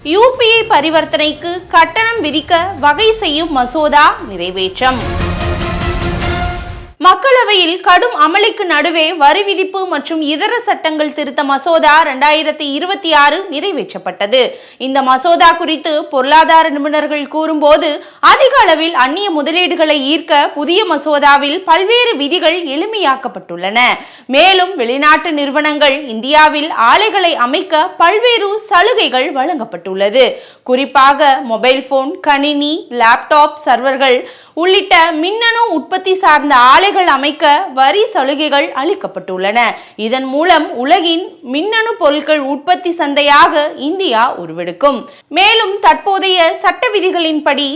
UPI பரிவர்த்தனைக்கு கட்டணம் விதிக்க வகை செய்யும் மசோதா நிறைவேற்றம். மக்களவையில் கடும் அமளிக்கு நடுவே வரி விதிப்பு மற்றும் இதர சட்டங்கள் திருத்த மசோதா 2026 நிறைவேற்றப்பட்டது. இந்த மசோதா குறித்து பொருளாதார நிபுணர்கள் கூறும்போது, அதிக அளவில் அந்நிய முதலீடுகளை ஈர்க்க புதிய மசோதாவில் பல்வேறு விதிகள் எளிமையாக்கப்பட்டுள்ளன. மேலும் வெளிநாட்டு நிறுவனங்கள் இந்தியாவில் ஆலைகளை அமைக்க பல்வேறு சலுகைகள் வழங்கப்பட்டுள்ளது. குறிப்பாக மொபைல் போன், கணினி, லேப்டாப், சர்வர்கள் உள்ளிட்ட மின்னணு உற்பத்தி சார்ந்த ஆலைகள் அமைக்க வரி சலுகைகள் அளிக்கப்பட்டுள்ளன. இதன் மூலம் உலகின் மின்னணு பொருட்கள் உற்பத்தி சந்தையாக இந்தியா உருவெடுக்கும். மேலும் தற்போதைய சட்ட விதிகளின்படி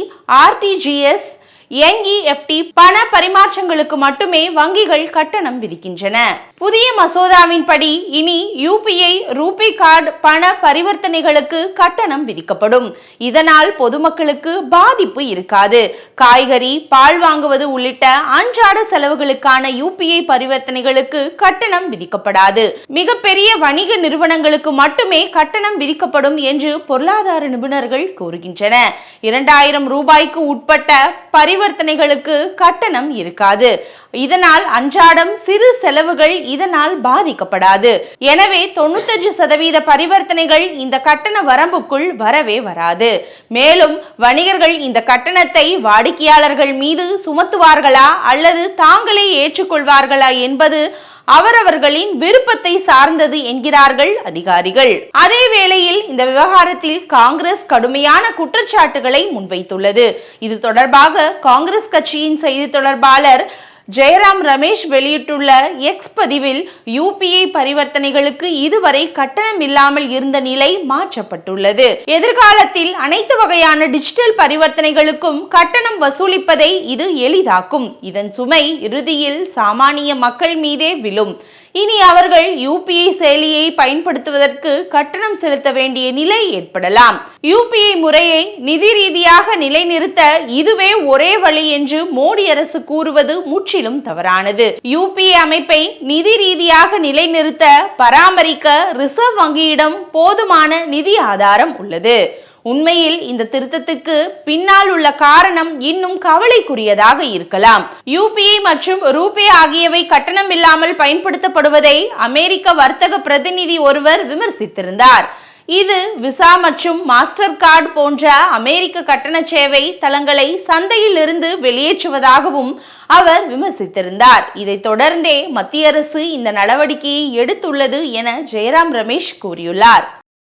RTGS, NEFT பண பரிமாற்றங்களுக்கு மட்டுமே வங்கிகள் கட்டணம் விதிக்கின்றன. புதிய மசோதாவின் படி இனி UPI, ரூபே கார்டு பண பரிவர்த்தனைகளுக்கு கட்டணம் விதிக்கப்படும். இதனால் பொதுமக்களுக்கு பாதிப்பு இருக்காது. காய்கறி, பால் வாங்குவது உள்ளிட்ட அன்றாட செலவுகளுக்கான UPI பரிவர்த்தனைகளுக்கு கட்டணம் விதிக்கப்படாது. மிகப்பெரிய வணிக நிறுவனங்களுக்கு மட்டுமே கட்டணம் விதிக்கப்படும் என்று பொருளாதார நிபுணர்கள் கூறுகின்றனர். 2000 ரூபாய்க்கு உட்பட்ட பரிவர்த்தனைகளுக்கு கட்டணம் இருக்காது. இதனால் அன்றாடம் சிறு செலவுகள் இதனால் பாதிக்கப்படாது. எனவே 95% பரிவர்த்தனைகள் இந்த கட்டண வரம்புக்குள் வரவே வராது. மேலும் வணிகர்கள் இந்த கட்டணத்தை வாடிக்கையாளர்கள் மீது சுமத்துவார்களா அல்லது தாங்களே ஏற்றுக்கொள்வார்களா என்பது அவரவர்களின் விருப்பத்தை சார்ந்தது என்கிறார்கள் அதிகாரிகள். அதே வேளையில் இந்த விவகாரத்தில் காங்கிரஸ் கடுமையான குற்றச்சாட்டுகளை முன்வைத்துள்ளது. இது தொடர்பாக காங்கிரஸ் கட்சியின் செய்தி தொடர்பாளர் ஜெயராம் ரமேஷ் வெளியிட்டுள்ள X பதிவில், UPI பரிவர்த்தனைகளுக்கு இதுவரை கட்டணம் இல்லாமல் இருந்த நிலை மாற்றப்பட்டுள்ளது. எதிர்காலத்தில் அனைத்து வகையான டிஜிட்டல் பரிவர்த்தனைகளுக்கும் கட்டணம் வசூலிப்பதை இது எளிதாக்கும். இதன் சுமை இறுதியில் சாமானிய மக்கள் மீதே விழும். இனி அவர்கள் UPI செயலியை பயன்படுத்துவதற்கு கட்டணம் செலுத்த வேண்டிய நிலை ஏற்படலாம். UPI முறையை நிதி ரீதியாக நிலைநிறுத்த இதுவே ஒரே வழி என்று மோடி அரசு கூறுவது முற்றிலும் தவறானது. UPI அமைப்பை நிதி ரீதியாக நிலைநிறுத்த பராமரிக்க ரிசர்வ் வங்கியிடம் போதுமான நிதி ஆதாரம் உள்ளது. உண்மையில் இந்த திருத்தத்துக்கு பின்னால் உள்ள காரணம் இன்னும் கவலைக்குரியதாக இருக்கலாம். UPI மற்றும் ரூபே ஆகியவை கட்டணம் இல்லாமல் பயன்படுத்தப்படுவதை அமெரிக்க வர்த்தக பிரதிநிதி ஒருவர் விமர்சித்திருந்தார். இது விசா மற்றும் மாஸ்டர் கார்டு போன்ற அமெரிக்க கட்டண சேவை தளங்களை சந்தையில் இருந்து வெளியேற்றுவதாகவும் அவர் விமர்சித்திருந்தார். இதைத் தொடர்ந்தே மத்திய அரசு இந்த நடவடிக்கையை எடுத்துள்ளது என ஜெயராம் ரமேஷ் கூறியுள்ளார்.